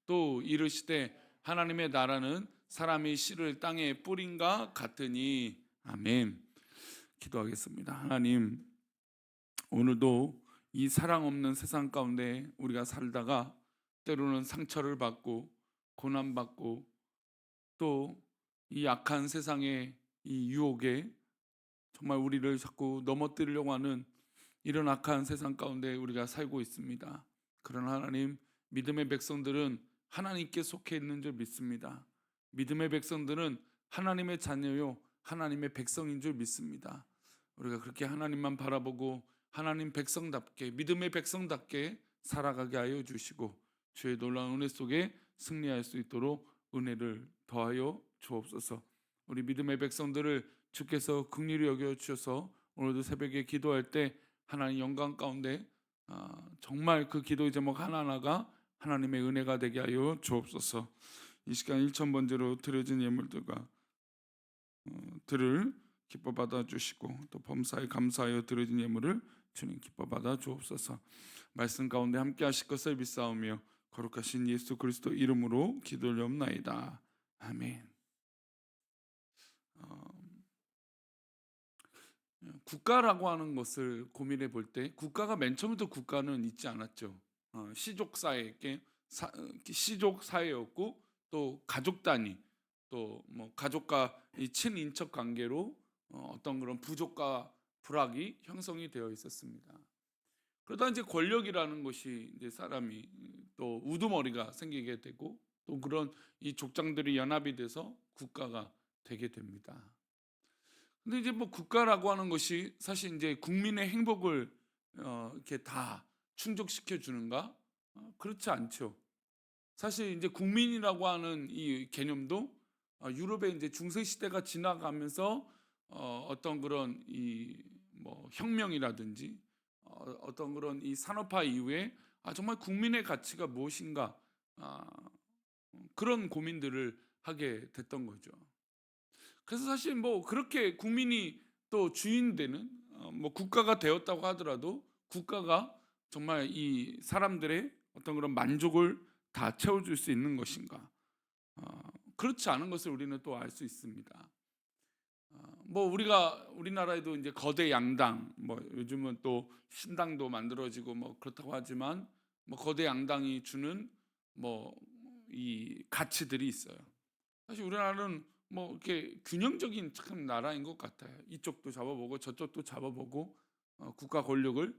또 이르시되 하나님의 나라는 사람이 씨를 땅에 뿌린가 같으니. 아멘. 기도하겠습니다. 하나님, 오늘도 이 사랑 없는 세상 가운데 우리가 살다가 때로는 상처를 받고 고난받고 또 이 악한 세상의 이 유혹에 정말 우리를 자꾸 넘어뜨리려고 하는 이런 악한 세상 가운데 우리가 살고 있습니다. 그러나 하나님, 믿음의 백성들은 하나님께 속해 있는 줄 믿습니다. 믿음의 백성들은 하나님의 자녀요 하나님의 백성인 줄 믿습니다. 우리가 그렇게 하나님만 바라보고 하나님 백성답게, 믿음의 백성답게 살아가게 하여 주시고 주의 놀라운 은혜 속에 승리할 수 있도록 은혜를 더하여 주옵소서. 우리 믿음의 백성들을 주께서 긍휼히 여겨 주셔서 오늘도 새벽에 기도할 때 하나님 영광 가운데 정말 그 기도의 제목 하나하나가 하나님의 은혜가 되게 하여 주옵소서. 이 시간 1,000번째로 드려진 예물들과 들을 기뻐 받아 주시고 또 범사에 감사하여 드려진 예물을 주님 기뻐 받아 주옵소서. 말씀 가운데 함께 하실 것을 믿사오며 거룩하신 예수 그리스도 이름으로 기도하옵나이다. 아멘. 국가라고 하는 것을 고민해 볼 때 국가가 맨 처음부터 국가는 있지 않았죠. 시족 사회, 시족 사회였고 또 가족 단위, 또 뭐 가족과 이 친인척 관계로 어떤 그런 부족과 불악이 형성이 되어 있었습니다. 그러다 이제 권력이라는 것이 이제 사람이 또 우두머리가 생기게 되고 또 그런 이 족장들이 연합이 돼서 국가가 되게 됩니다. 근데 이제 뭐 국가라고 하는 것이 사실 이제 국민의 행복을 이렇게 다 충족시켜 주는가? 그렇지 않죠. 사실 이제 국민이라고 하는 이 개념도 유럽의 이제 중세 시대가 지나가면서 어떤 그런 이 뭐 혁명이라든지 어떤 그런 이 산업화 이후에 정말 국민의 가치가 무엇인가, 그런 고민들을 하게 됐던 거죠. 그래서 사실 뭐 그렇게 국민이 또 주인 되는 뭐 국가가 되었다고 하더라도 국가가 정말 이 사람들의 어떤 그런 만족을 다 채워줄 수 있는 것인가? 그렇지 않은 것을 우리는 또 알 수 있습니다. 뭐 우리가 우리나라에도 이제 거대 양당, 뭐 요즘은 또 신당도 만들어지고 뭐 그렇다고 하지만 뭐 거대 양당이 주는 뭐 이 가치들이 있어요. 사실 우리나라는 뭐 이렇게 균형적인 참 나라인 것 같아요. 이쪽도 잡아보고 저쪽도 잡아보고 국가 권력을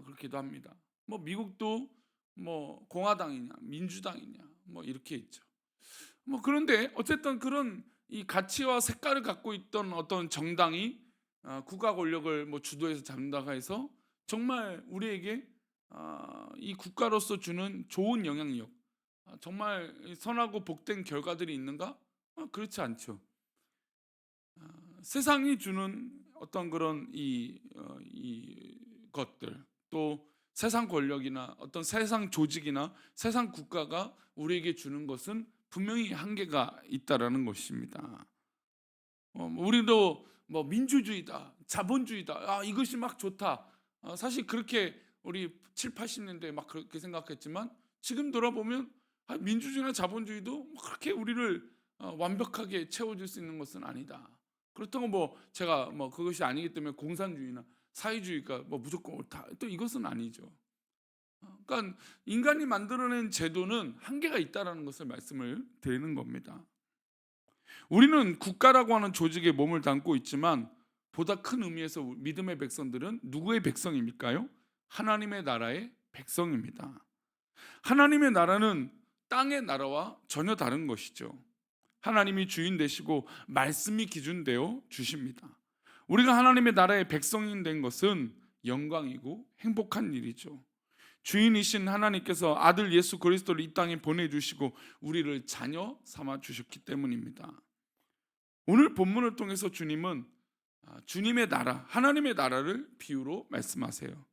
그렇게도 합니다. 뭐 미국도 뭐 공화당이냐 민주당이냐 뭐 이렇게 있죠. 뭐 그런데 어쨌든 그런 이 가치와 색깔을 갖고 있던 어떤 정당이 국가 권력을 뭐 주도해서 잡는다고 해서 정말 우리에게 이 국가로서 주는 좋은 영향력, 정말 선하고 복된 결과들이 있는가? 그렇지 않죠. 세상이 주는 어떤 그런 이 것들, 또 세상 권력이나 어떤 세상 조직이나 세상 국가가 우리에게 주는 것은 분명히 한계가 있다라는 것입니다. 우리도 뭐 민주주의다, 자본주의다, 이것이 막 좋다. 사실 그렇게 우리 7, 80년대에 막 그렇게 생각했지만 지금 돌아보면 민주주의나 자본주의도 뭐 그렇게 우리를 완벽하게 채워줄 수 있는 것은 아니다. 그렇다고 뭐 제가 뭐 그것이 아니기 때문에 공산주의나 사회주의가 뭐 무조건 옳다, 또 이것은 아니죠. 그러니까 인간이 만들어낸 제도는 한계가 있다라는 것을 말씀을 드리는 겁니다. 우리는 국가라고 하는 조직에 몸을 담고 있지만 보다 큰 의미에서 믿음의 백성들은 누구의 백성입니까요? 하나님의 나라의 백성입니다. 하나님의 나라는 땅의 나라와 전혀 다른 것이죠. 하나님이 주인 되시고 말씀이 기준 되어 주십니다. 우리가 하나님의 나라의 백성인 된 것은 영광이고 행복한 일이죠. 주인이신 하나님께서 아들 예수 그리스도를 이 땅에 보내주시고 우리를 자녀 삼아 주셨기 때문입니다. 오늘 본문을 통해서 주님은 주님의 나라, 하나님의 나라를 비유로 말씀하세요.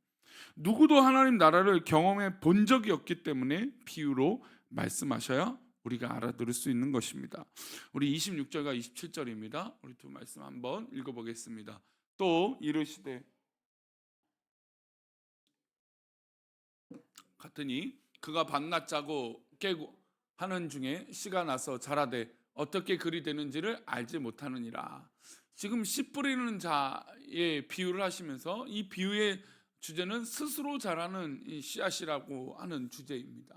누구도 하나님 나라를 경험해 본 적이 없기 때문에 비유로 말씀하셔야 우리가 알아들을 수 있는 것입니다. 우리 26절과 27절입니다. 우리 두 말씀 한번 읽어보겠습니다. 또 이르시되 같으니 그가 밤낮 자고 깨고 하는 중에 씨가 나서 자라되 어떻게 그리 되는지를 알지 못하느니라. 지금 씨 뿌리는 자의 비유를 하시면서 이 비유의 주제는 스스로 자라는 이 씨앗이라고 하는 주제입니다.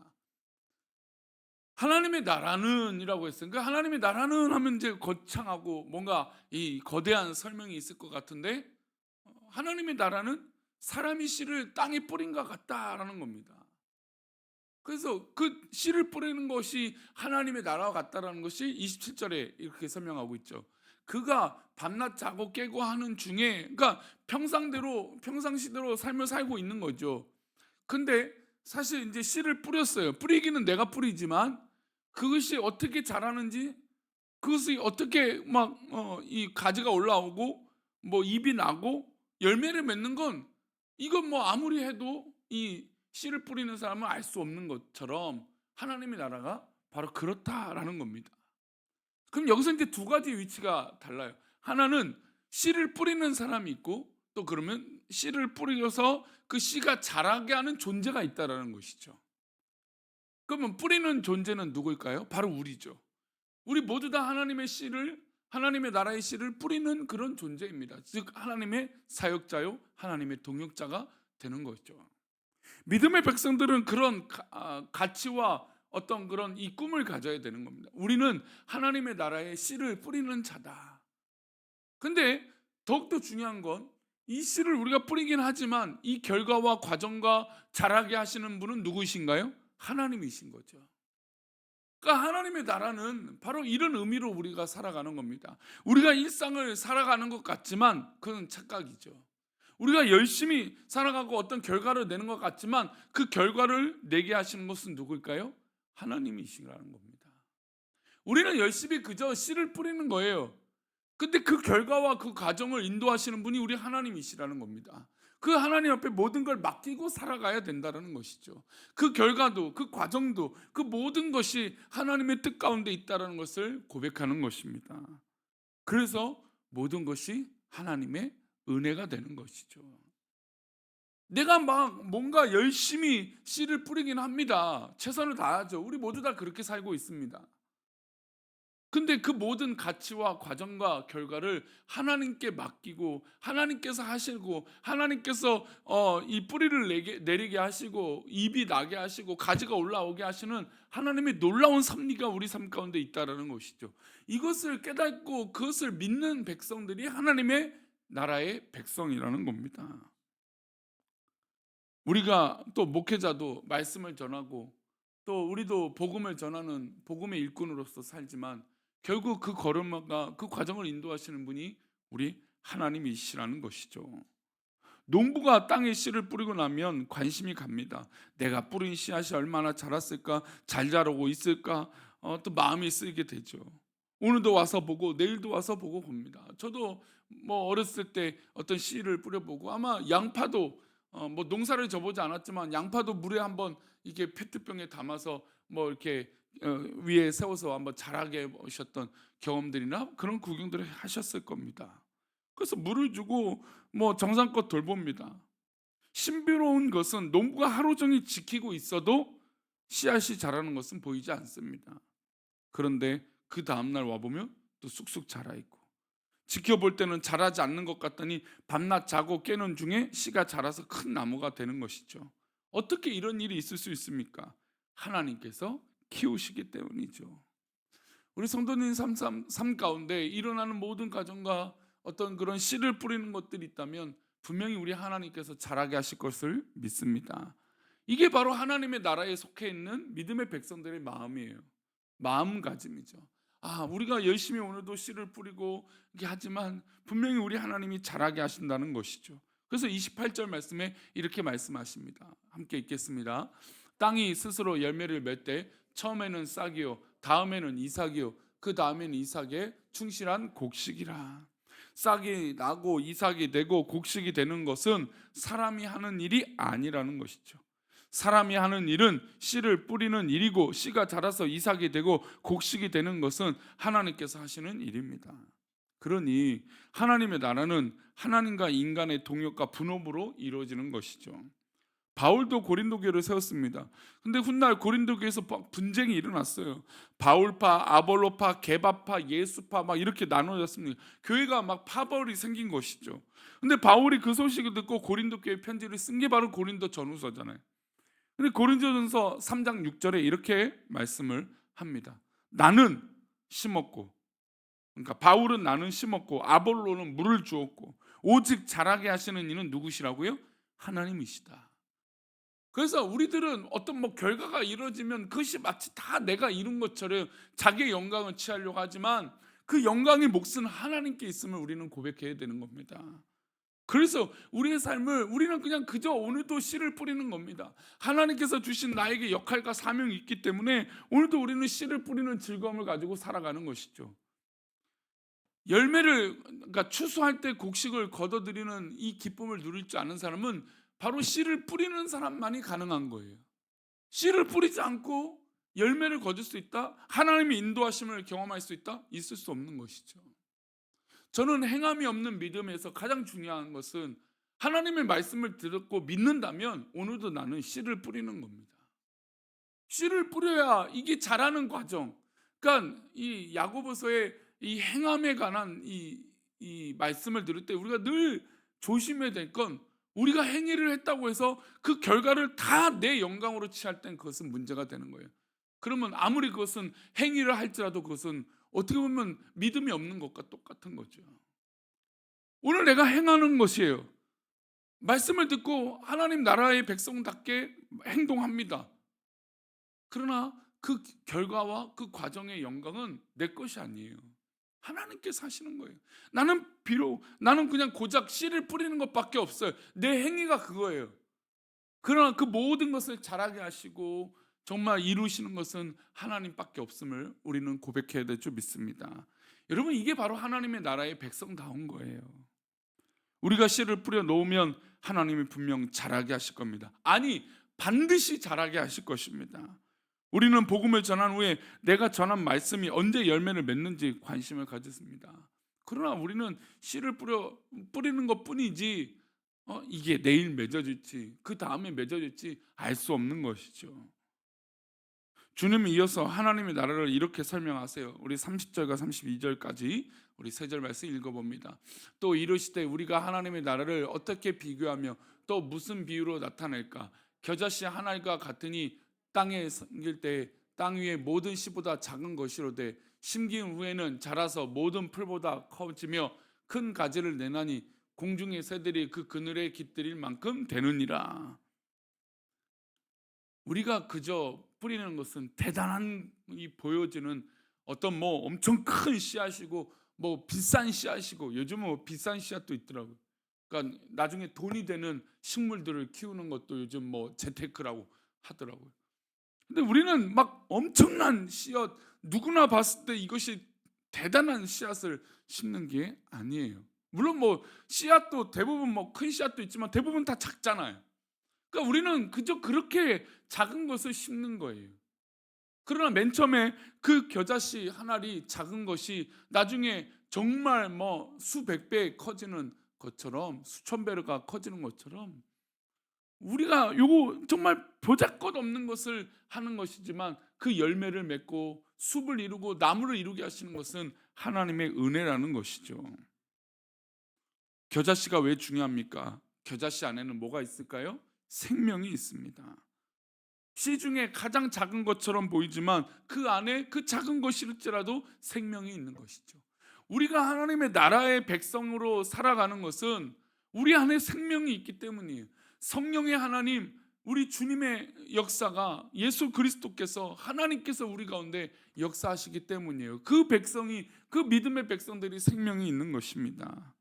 하나님의 나라는이라고 했으니까 하나님의 나라는 하면 이제 거창하고 뭔가 이 거대한 설명이 있을 것 같은데, 하나님의 나라는 사람이 씨를 땅에 뿌린 것 같다라는 겁니다. 그래서 그 씨를 뿌리는 것이 하나님의 나라와 같다라는 것이 27절에 이렇게 설명하고 있죠. 그가 밤낮 자고 깨고 하는 중에, 그러니까 평상시대로 삶을 살고 있는 거죠. 근데 사실 이제 씨를 뿌렸어요. 뿌리기는 내가 뿌리지만 그것이 어떻게 자라는지, 그것이 어떻게 막 이 가지가 올라오고 뭐 잎이 나고 열매를 맺는 건, 이건 뭐 아무리 해도 이 씨를 뿌리는 사람은 알 수 없는 것처럼 하나님의 나라가 바로 그렇다라는 겁니다. 그럼 여기서 이제 두 가지 위치가 달라요. 하나는 씨를 뿌리는 사람이 있고, 또 그러면 씨를 뿌려서 그 씨가 자라게 하는 존재가 있다라는 것이죠. 그러면 뿌리는 존재는 누구일까요? 바로 우리죠. 우리 모두 다 하나님의 나라의 씨를 뿌리는 그런 존재입니다. 즉 하나님의 사역자요, 하나님의 동역자가 되는 거죠. 믿음의 백성들은 그런 가치와 어떤 그런 이 꿈을 가져야 되는 겁니다. 우리는 하나님의 나라의 씨를 뿌리는 자다. 근데 더욱더 중요한 건, 이 씨를 우리가 뿌리긴 하지만 이 결과와 과정과 자라게 하시는 분은 누구이신가요? 하나님이신 거죠. 그러니까 하나님의 나라는 바로 이런 의미로 우리가 살아가는 겁니다. 우리가 일상을 살아가는 것 같지만 그건 착각이죠. 우리가 열심히 살아가고 어떤 결과를 내는 것 같지만 그 결과를 내게 하시는 것은 누구일까요? 하나님이시라는 겁니다. 우리는 열심히 그저 씨를 뿌리는 거예요. 근데 그 결과와 그 과정을 인도하시는 분이 우리 하나님이시라는 겁니다. 그 하나님 앞에 모든 걸 맡기고 살아가야 된다는 것이죠. 그 결과도, 그 과정도, 그 모든 것이 하나님의 뜻 가운데 있다는 것을 고백하는 것입니다. 그래서 모든 것이 하나님의 은혜가 되는 것이죠. 내가 막 뭔가 열심히 씨를 뿌리긴 합니다. 최선을 다하죠. 우리 모두 다 그렇게 살고 있습니다. 근데 그 모든 가치와 과정과 결과를 하나님께 맡기고 하나님께서 하시고, 하나님께서 이 뿌리를 내리게 하시고 잎이 나게 하시고 가지가 올라오게 하시는 하나님의 놀라운 섭리가 우리 삶 가운데 있다라는 것이죠. 이것을 깨닫고 그것을 믿는 백성들이 하나님의 나라의 백성이라는 겁니다. 우리가 또 목회자도 말씀을 전하고 또 우리도 복음을 전하는 복음의 일꾼으로서 살지만, 결국 그 걸음마가 그 과정을 인도하시는 분이 우리 하나님이시라는 것이죠. 농부가 땅에 씨를 뿌리고 나면 관심이 갑니다. 내가 뿌린 씨앗이 얼마나 자랐을까, 잘 자라고 있을까, 또 마음이 쓰이게 되죠. 오늘도 와서 보고 내일도 와서 보고 봅니다. 저도 뭐 어렸을 때 어떤 씨를 뿌려보고, 아마 양파도 뭐 농사를 져보지 않았지만 양파도 물에 한번 이렇게 페트병에 담아서 뭐 이렇게 위에 세워서 한번 자라게 보셨던 경험들이나 그런 구경들을 하셨을 겁니다. 그래서 물을 주고 뭐 정성껏 돌봅니다. 신비로운 것은 농부가 하루 종일 지키고 있어도 씨앗이 자라는 것은 보이지 않습니다. 그런데 그 다음날 와보면 또 쑥쑥 자라 있고, 지켜볼 때는 자라지 않는 것 같더니 밤낮 자고 깨는 중에 씨가 자라서 큰 나무가 되는 것이죠. 어떻게 이런 일이 있을 수 있습니까? 하나님께서 키우시기 때문이죠. 우리 성도님 삶 가운데 일어나는 모든 가정과 어떤 그런 씨를 뿌리는 것들이 있다면 분명히 우리 하나님께서 자라게 하실 것을 믿습니다. 이게 바로 하나님의 나라에 속해 있는 믿음의 백성들의 마음이에요. 마음가짐이죠. 우리가 열심히 오늘도 씨를 뿌리고 이렇게 하지만 분명히 우리 하나님이 자라게 하신다는 것이죠. 그래서 28절 말씀에 이렇게 말씀하십니다. 함께 읽겠습니다. 땅이 스스로 열매를 맺되 처음에는 싹이요 다음에는 이삭이요 그 다음에는 이삭의 충실한 곡식이라. 싹이 나고 이삭이 되고 곡식이 되는 것은 사람이 하는 일이 아니라는 것이죠. 사람이 하는 일은 씨를 뿌리는 일이고, 씨가 자라서 이삭이 되고 곡식이 되는 것은 하나님께서 하시는 일입니다. 그러니 하나님의 나라는 하나님과 인간의 동역과 분업으로 이루어지는 것이죠. 바울도 고린도 교회를 세웠습니다. 근데 훗날 고린도 교회에서 막 분쟁이 일어났어요. 바울파, 아볼로파, 게바파, 예수파 막 이렇게 나눠졌습니다. 교회가 막 파벌이 생긴 것이죠. 근데 바울이 그 소식을 듣고 고린도 교회 편지를 쓴 게 바로 고린도 전후서잖아요. 근데 고린도전서 3장 6절에 이렇게 말씀을 합니다. 나는 심었고, 그러니까 바울은 나는 심었고 아볼로는 물을 주었고 오직 자라게 하시는 이는 누구시라고요? 하나님이시다. 그래서 우리들은 어떤 뭐 결과가 이루어지면 그것이 마치 다 내가 이룬 것처럼 자기의 영광을 취하려고 하지만 그 영광의 몫은 하나님께 있음을 우리는 고백해야 되는 겁니다. 그래서 우리의 삶을 우리는 그냥 그저 오늘도 씨를 뿌리는 겁니다. 하나님께서 주신 나에게 역할과 사명이 있기 때문에 오늘도 우리는 씨를 뿌리는 즐거움을 가지고 살아가는 것이죠. 열매를, 그러니까 추수할 때 곡식을 거둬들이는 이 기쁨을 누릴 줄 아는 사람은 바로 씨를 뿌리는 사람만이 가능한 거예요. 씨를 뿌리지 않고 열매를 거둘 수 있다? 하나님의 인도하심을 경험할 수 있다? 있을 수 없는 것이죠. 저는 행함이 없는 믿음에서 가장 중요한 것은 하나님의 말씀을 듣고 믿는다면 오늘도 나는 씨를 뿌리는 겁니다. 씨를 뿌려야 이게 자라는 과정. 그러니까 이 야고보서의 이 행함에 관한 이 말씀을 들을 때 우리가 늘 조심해야 될 건 우리가 행위를 했다고 해서 그 결과를 다 내 영광으로 취할 땐 그것은 문제가 되는 거예요. 그러면 아무리 그것은 행위를 할지라도 그것은 어떻게 보면 믿음이 없는 것과 똑같은 거죠. 오늘 내가 행하는 것이에요. 말씀을 듣고 하나님 나라의 백성답게 행동합니다. 그러나 그 결과와 그 과정의 영광은 내 것이 아니에요. 하나님께서 하시는 거예요. 나는 그냥 고작 씨를 뿌리는 것밖에 없어요. 내 행위가 그거예요. 그러나 그 모든 것을 잘하게 하시고 정말 이루시는 것은 하나님밖에 없음을 우리는 고백해야 될 줄 믿습니다. 여러분, 이게 바로 하나님의 나라의 백성다운 거예요. 우리가 씨를 뿌려 놓으면 하나님이 분명 자라게 하실 겁니다. 아니, 반드시 자라게 하실 것입니다. 우리는 복음을 전한 후에 내가 전한 말씀이 언제 열매를 맺는지 관심을 가졌습니다. 그러나 우리는 씨를 뿌리는 것뿐이지 이게 내일 맺어질지 그 다음에 맺어질지 알 수 없는 것이죠. 주님이 이어서 하나님의 나라를 이렇게 설명하세요. 우리 30절과 32절까지 우리 세 절 말씀 읽어봅니다. 또 이르시되 우리가 하나님의 나라를 어떻게 비교하며 또 무슨 비유로 나타낼까? 겨자씨 한 알과 같으니 땅에 생길 때 땅 위의 모든 씨보다 작은 것이로되 심긴 후에는 자라서 모든 풀보다 커지며 큰 가지를 내나니 공중의 새들이 그 그늘에 깃들일 만큼 되느니라. 우리가 그저 뿌리는 것은 대단한 이 보여지는 어떤 뭐 엄청 큰 씨앗이고 뭐 비싼 씨앗이고 요즘은 뭐 비싼 씨앗도 있더라고요. 그러니까 나중에 돈이 되는 식물들을 키우는 것도 요즘 뭐 재테크라고 하더라고요. 근데 우리는 막 엄청난 씨앗, 누구나 봤을 때 이것이 대단한 씨앗을 심는 게 아니에요. 물론 뭐 씨앗도 대부분 뭐 큰 씨앗도 있지만 대부분 다 작잖아요. 그러니까 우리는 그저 그렇게 작은 것을 심는 거예요. 그러나 맨 처음에 그 겨자씨 한 알이 작은 것이 나중에 정말 뭐 수백 배 커지는 것처럼, 수천 배가 커지는 것처럼 우리가 요거 정말 보잘것없는 것을 하는 것이지만 그 열매를 맺고 숲을 이루고 나무를 이루게 하시는 것은 하나님의 은혜라는 것이죠. 겨자씨가 왜 중요합니까? 겨자씨 안에는 뭐가 있을까요? 생명이 있습니다. 씨 중에 가장 작은 것처럼 보이지만 그 안에 그 작은 것일지라도 생명이 있는 것이죠. 우리가 하나님의 나라의 백성으로 살아가는 것은 우리 안에 생명이 있기 때문이에요. 성령의 하나님, 우리 주님의 역사가 예수 그리스도께서 하나님께서 우리 가운데 역사하시기 때문이에요. 그 백성이, 그 믿음의 백성들이 생명이 있는 것입니다.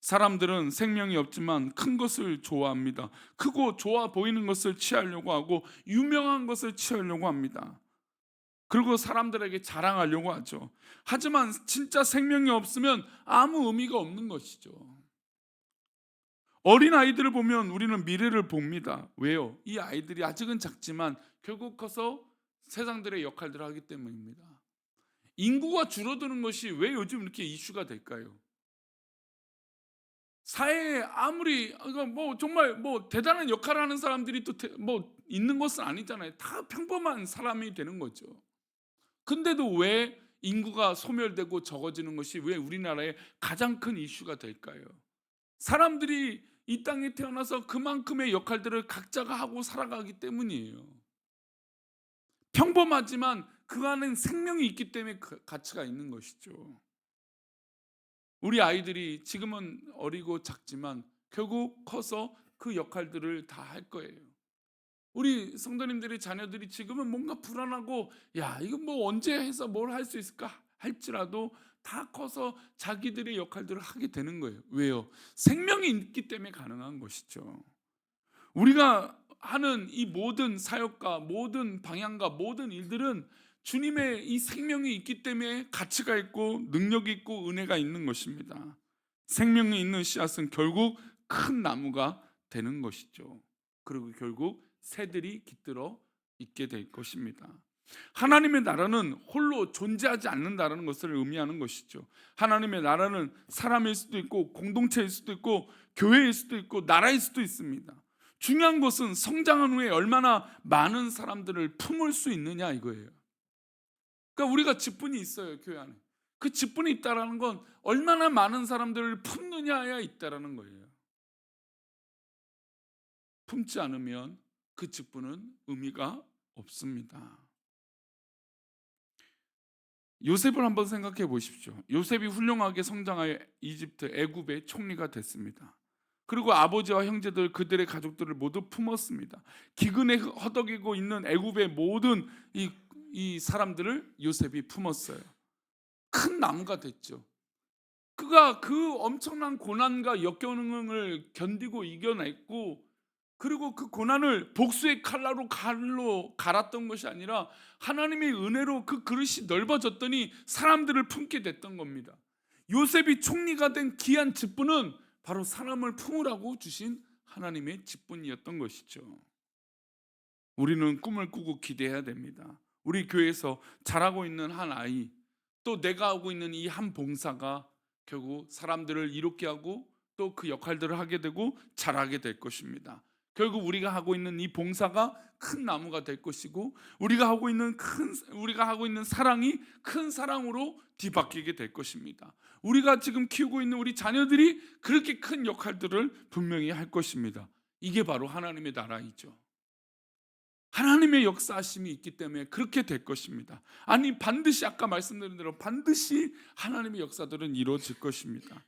사람들은 생명이 없지만 큰 것을 좋아합니다. 크고 좋아 보이는 것을 취하려고 하고 유명한 것을 취하려고 합니다. 그리고 사람들에게 자랑하려고 하죠. 하지만 진짜 생명이 없으면 아무 의미가 없는 것이죠. 어린 아이들을 보면 우리는 미래를 봅니다. 왜요? 이 아이들이 아직은 작지만 결국 커서 세상들의 역할들을 하기 때문입니다. 인구가 줄어드는 것이 왜 요즘 이렇게 이슈가 될까요? 사회에 아무리 뭐 정말 뭐 대단한 역할을 하는 사람들이 또 뭐 있는 것은 아니잖아요. 다 평범한 사람이 되는 거죠. 근데도 왜 인구가 소멸되고 적어지는 것이 왜 우리나라의 가장 큰 이슈가 될까요? 사람들이 이 땅에 태어나서 그만큼의 역할들을 각자가 하고 살아가기 때문이에요. 평범하지만 그 안엔 생명이 있기 때문에 그 가치가 있는 것이죠. 우리 아이들이 지금은 어리고 작지만 결국 커서 그 역할들을 다 할 거예요. 우리 성도님들의 자녀들이 지금은 뭔가 불안하고 야 이거 뭐 언제 해서 뭘 할 수 있을까 할지라도 다 커서 자기들의 역할들을 하게 되는 거예요. 왜요? 생명이 있기 때문에 가능한 것이죠. 우리가 하는 이 모든 사역과 모든 방향과 모든 일들은 주님의 이 생명이 있기 때문에 가치가 있고 능력이 있고 은혜가 있는 것입니다. 생명이 있는 씨앗은 결국 큰 나무가 되는 것이죠. 그리고 결국 새들이 깃들어 있게 될 것입니다. 하나님의 나라는 홀로 존재하지 않는다는 것을 의미하는 것이죠. 하나님의 나라는 사람일 수도 있고 공동체일 수도 있고 교회일 수도 있고 나라일 수도 있습니다. 중요한 것은 성장한 후에 얼마나 많은 사람들을 품을 수 있느냐 이거예요. 그러니까 우리가 직분이 있어요, 교회 안에. 그 직분이 있다라는 건 얼마나 많은 사람들을 품느냐에 있다라는 거예요. 품지 않으면 그 직분은 의미가 없습니다. 요셉을 한번 생각해 보십시오. 요셉이 훌륭하게 성장하여 이집트 애굽의 총리가 됐습니다. 그리고 아버지와 형제들 그들의 가족들을 모두 품었습니다. 기근에 허덕이고 있는 애굽의 모든 이 사람들을 요셉이 품었어요. 큰 나무가 됐죠. 그가 그 엄청난 고난과 역경을 견디고 이겨냈고 그리고 그 고난을 복수의 칼로 갈았던 것이 아니라 하나님의 은혜로 그 그릇이 넓어졌더니 사람들을 품게 됐던 겁니다. 요셉이 총리가 된 귀한 직분은 바로 사람을 품으라고 주신 하나님의 직분이었던 것이죠. 우리는 꿈을 꾸고 기대해야 됩니다. 우리 교회에서 자라고 있는 한 아이, 또 내가 하고 있는 이 한 봉사가 결국 사람들을 이롭게 하고 또 그 역할들을 하게 되고 자라게 될 것입니다. 결국 우리가 하고 있는 이 봉사가 큰 나무가 될 것이고 우리가 하고 있는 사랑이 큰 사랑으로 뒤바뀌게 될 것입니다. 우리가 지금 키우고 있는 우리 자녀들이 그렇게 큰 역할들을 분명히 할 것입니다. 이게 바로 하나님의 나라이죠. 하나님의 역사하심이 있기 때문에 그렇게 될 것입니다. 아니 반드시 아까 말씀드린 대로 반드시 하나님의 역사들은 이루어질 것입니다.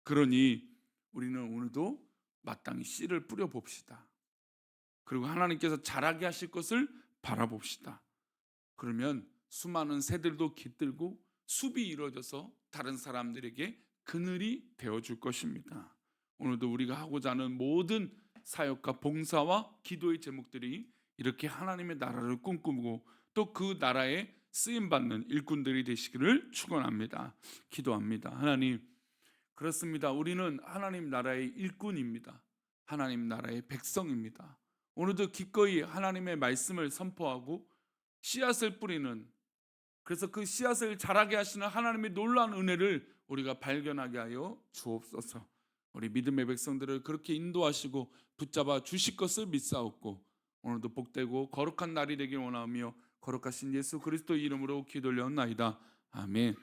그러니 우리는 오늘도 마땅히 씨를 뿌려 봅시다. 그리고 하나님께서 자라게 하실 것을 바라봅시다. 그러면 수많은 새들도 깃들고 숲이 이루어져서 다른 사람들에게 그늘이 되어줄 것입니다. 오늘도 우리가 하고자 하는 모든 사역과 봉사와 기도의 제목들이 이렇게 하나님의 나라를 꿈꾸고 또 그 나라에 쓰임받는 일꾼들이 되시기를 축원합니다. 기도합니다. 하나님, 그렇습니다. 우리는 하나님 나라의 일꾼입니다. 하나님 나라의 백성입니다. 오늘도 기꺼이 하나님의 말씀을 선포하고 씨앗을 뿌리는, 그래서 그 씨앗을 자라게 하시는 하나님의 놀라운 은혜를 우리가 발견하게 하여 주옵소서. 우리 믿음의 백성들을 그렇게 인도하시고 붙잡아 주실 것을 믿사옵고 오늘도 복되고 거룩한 날이 되길 원하며 거룩하신 예수 그리스도 이름으로 기도 올려옵나이다. 아멘.